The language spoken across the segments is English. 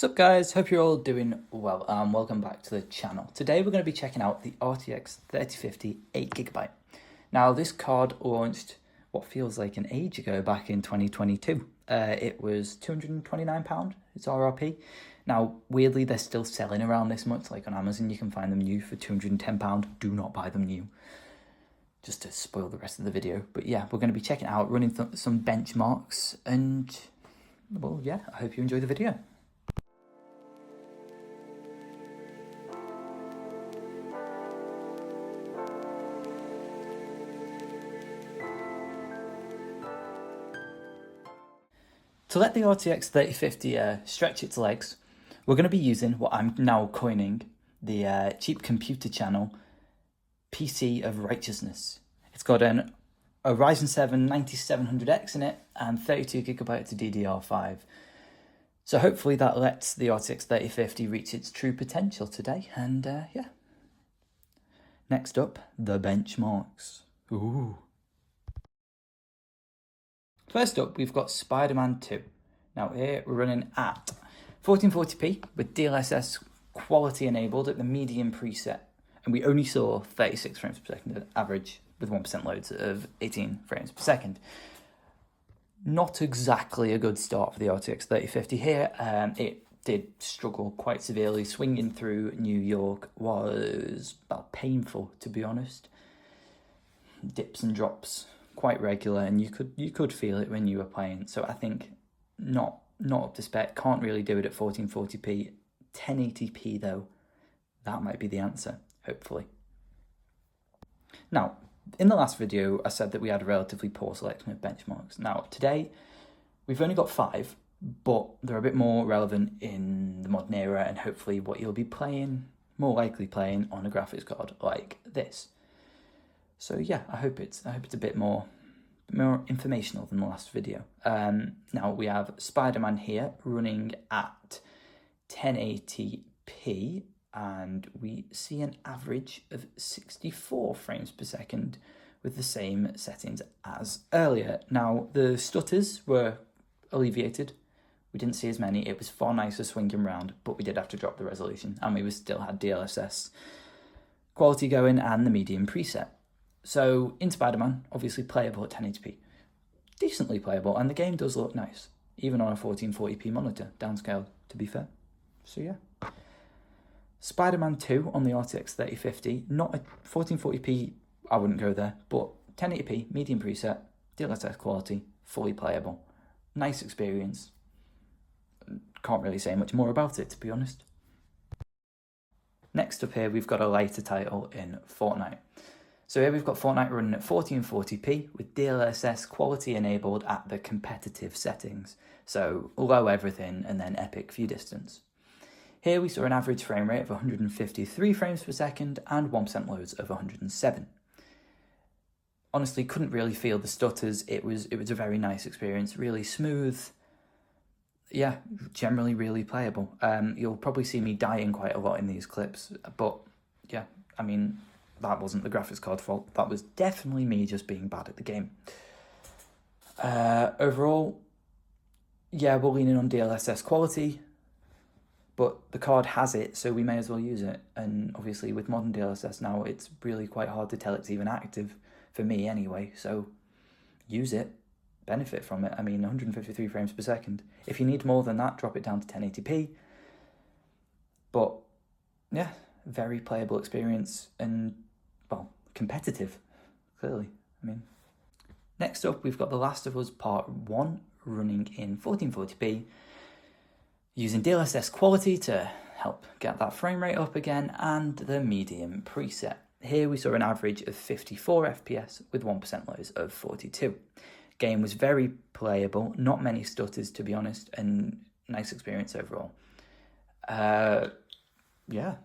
Sup guys, hope you're all doing well and welcome back to the channel. Today we're going to be checking out the RTX 3050 8GB. Now this card launched what feels like an age ago back in 2022. It was £229, it's RRP. Now weirdly they're still selling around this much, like on Amazon you can find them new for £210. Do not buy them new. Just to spoil the rest of the video. But yeah, we're going to be checking out, running some benchmarks and well yeah, I hope you enjoy the video. To let the RTX 3050 stretch its legs, we're going to be using what I'm now coining the cheap computer channel PC of righteousness. It's got a Ryzen 7 9700X in it and 32GB of DDR5. So hopefully that lets the RTX 3050 reach its true potential today. And yeah. Next up, the benchmarks. Ooh. First up, we've got Spider-Man 2. Now here we're running at 1440p with DLSS quality enabled at the medium preset. And we only saw 36 frames per second average with 1% loads of 18 frames per second. Not exactly a good start for the RTX 3050 here. It did struggle quite severely. Swinging through New York was painful, to be honest. Dips and drops quite regular, and you could feel it when you were playing. So I think not up to spec. Can't really do it at 1440p. 1080p though, that might be the answer, hopefully. Now, in the last video, I said that we had a relatively poor selection of benchmarks. Now, today, we've only got 5, but they're a bit more relevant in the modern era and hopefully what you'll be playing, more likely playing on a graphics card like this. So yeah, I hope it's a bit more informational than the last video. Now we have Spider-Man here running at 1080p, and we see an average of 64 frames per second with the same settings as earlier. Now the stutters were alleviated. We didn't see as many. It was far nicer swinging around, but we did have to drop the resolution, and we still had DLSS quality going and the medium preset. So in Spider-Man, obviously playable at 1080p. Decently playable, and the game does look nice, even on a 1440p monitor, downscaled, to be fair. So yeah. Spider-Man 2 on the RTX 3050, not a 1440p, I wouldn't go there, but 1080p, medium preset, DLSS quality, fully playable. Nice experience. Can't really say much more about it, to be honest. Next up here, we've got a lighter title in Fortnite. So here we've got Fortnite running at 1440p with DLSS quality enabled at the competitive settings. So low everything and then epic view distance. Here we saw an average frame rate of 153 frames per second and 1% loads of 107. Honestly, couldn't really feel the stutters. It was a very nice experience, really smooth. Yeah, generally really playable. You'll probably see me dying quite a lot in these clips, but yeah, I mean, that wasn't the graphics card fault. That was definitely me just being bad at the game. Overall, yeah, we're leaning on DLSS quality, but the card has it, so we may as well use it. And obviously with modern DLSS now, it's really quite hard to tell it's even active, for me anyway, so use it, benefit from it. I mean, 153 frames per second. If you need more than that, drop it down to 1080p. But yeah, very playable experience and, well, competitive, clearly. I mean, next up, we've got The Last of Us Part 1 running in 1440p, using DLSS quality to help get that frame rate up again, and the medium preset. Here we saw an average of 54 FPS with 1% lows of 42. Game was very playable, not many stutters to be honest, and nice experience overall. Yeah.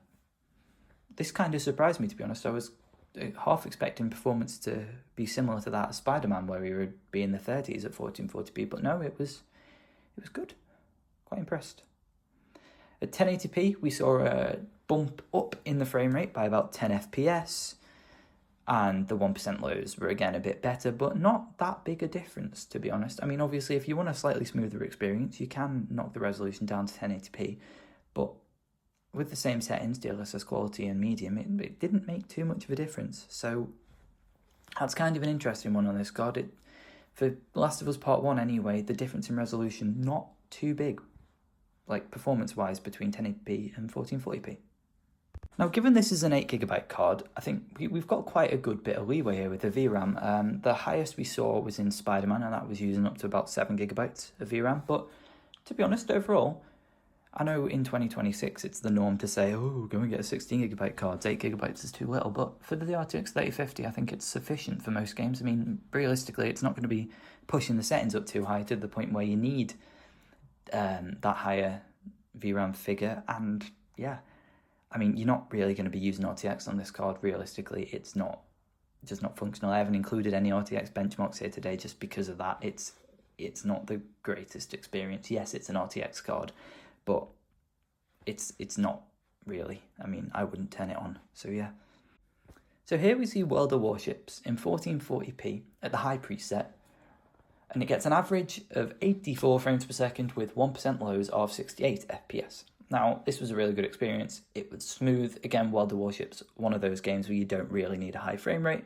This kind of surprised me, to be honest. I was half expecting performance to be similar to that of Spider-Man, where we would be in the 30s at 1440p, but no, it was good. Quite impressed. At 1080p, we saw a bump up in the frame rate by about 10 FPS. And the 1% lows were again a bit better, but not that big a difference, to be honest. I mean, obviously, if you want a slightly smoother experience, you can knock the resolution down to 1080p, but with the same settings, DLSS quality and medium, it didn't make too much of a difference. So that's kind of an interesting one on this card. For Last of Us Part 1 anyway, the difference in resolution, not too big, like performance-wise, between 1080p and 1440p. Now, given this is an 8GB card, I think we've got quite a good bit of leeway here with the VRAM. The highest we saw was in Spider-Man, and that was using up to about 7GB of VRAM. But to be honest, overall, I know in 2026 it's the norm to say, oh, go and get a 16GB card, 8GB is too little. But for the RTX 3050, I think it's sufficient for most games. I mean, realistically, it's not going to be pushing the settings up too high to the point where you need that higher VRAM figure. And yeah, I mean, you're not really going to be using RTX on this card. Realistically, it's just not functional. I haven't included any RTX benchmarks here today just because of that. It's not the greatest experience. Yes, it's an RTX card, but it's not really. I mean, I wouldn't turn it on. So yeah. So here we see World of Warships in 1440p at the high preset, and it gets an average of 84 frames per second with 1% lows of 68 FPS. Now, this was a really good experience. It was smooth. Again, World of Warships, one of those games where you don't really need a high frame rate.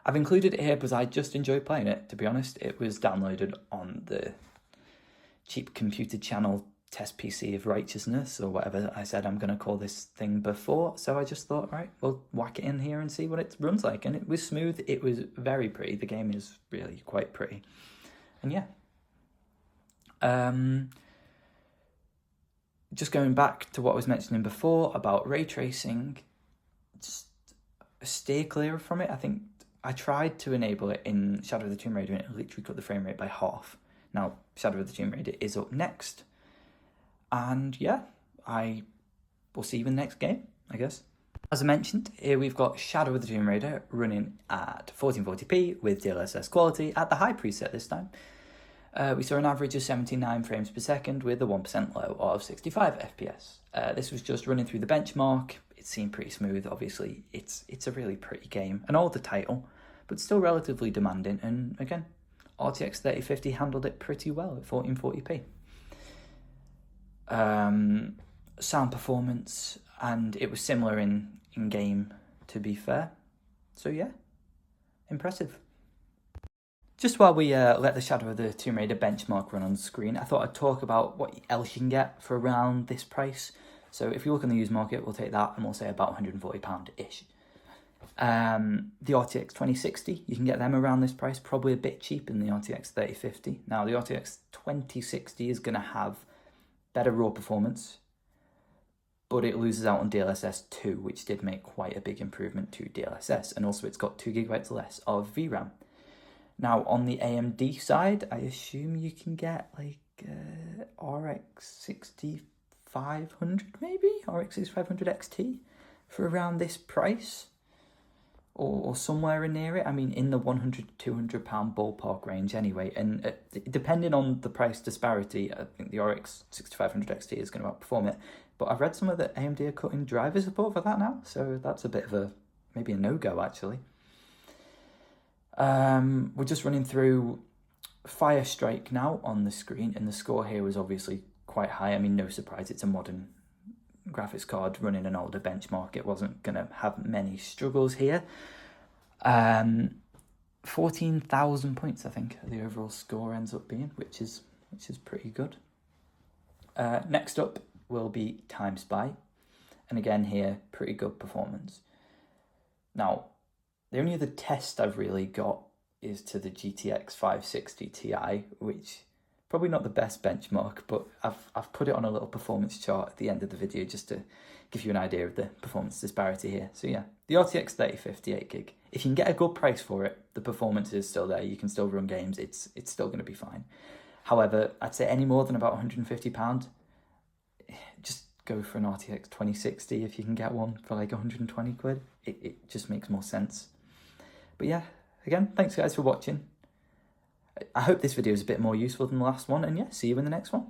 I've included it here because I just enjoy playing it, to be honest. It was downloaded on the cheap computer channel test PC of righteousness, or whatever I said I'm going to call this thing before. So I just thought, right, we'll whack it in here and see what it runs like. And it was smooth. It was very pretty. The game is really quite pretty. And yeah. Just going back to what I was mentioning before about ray tracing, just steer clear from it. I think I tried to enable it in Shadow of the Tomb Raider and it literally cut the frame rate by half. Now, Shadow of the Tomb Raider is up next. And yeah, I will see you in the next game, I guess. As I mentioned, here we've got Shadow of the Tomb Raider running at 1440p with DLSS quality at the high preset this time. We saw an average of 79 frames per second with a 1% low of 65 FPS. This was just running through the benchmark. It seemed pretty smooth, obviously. It's a really pretty game, an older title, but still relatively demanding. And again, RTX 3050 handled it pretty well at 1440p. Sound performance, and it was similar in game, to be fair. So yeah, impressive. Just while we let the Shadow of the Tomb Raider benchmark run on screen, I thought I'd talk about what else you can get for around this price. So if you look on the used market, we'll take that and we'll say about £140-ish. The RTX 2060, you can get them around this price, probably a bit cheap in the RTX 3050. Now, the RTX 2060 is going to have better raw performance, but it loses out on DLSS 2, which did make quite a big improvement to DLSS. And also it's got 2GB less of VRAM. Now, on the AMD side, I assume you can get like RX 6500 maybe? RX 6500 XT for around this price, or somewhere near it. I mean, in the £100 to £200 ballpark range anyway. And depending on the price disparity, I think the RX 6500 XT is going to outperform it. But I've read somewhere that AMD are cutting driver support for that now, so that's a bit of maybe a no-go actually. We're just running through Firestrike now on the screen, and the score here was obviously quite high. I mean, no surprise, it's a modern graphics card running an older benchmark. It wasn't going to have many struggles here. 14,000 points, I think, the overall score ends up being, which is pretty good. Next up will be Time Spy, and again here, pretty good performance. Now, the only other test I've really got is to the GTX 560 Ti, which probably not the best benchmark, but I've put it on a little performance chart at the end of the video just to give you an idea of the performance disparity here. So yeah, the RTX 3050 8GB. If you can get a good price for it, the performance is still there. You can still run games. It's still going to be fine. However, I'd say any more than about £150, just go for an RTX 2060 if you can get one for like 120 quid. It just makes more sense. But yeah, again, thanks guys for watching. I hope this video is a bit more useful than the last one, and yeah, see you in the next one.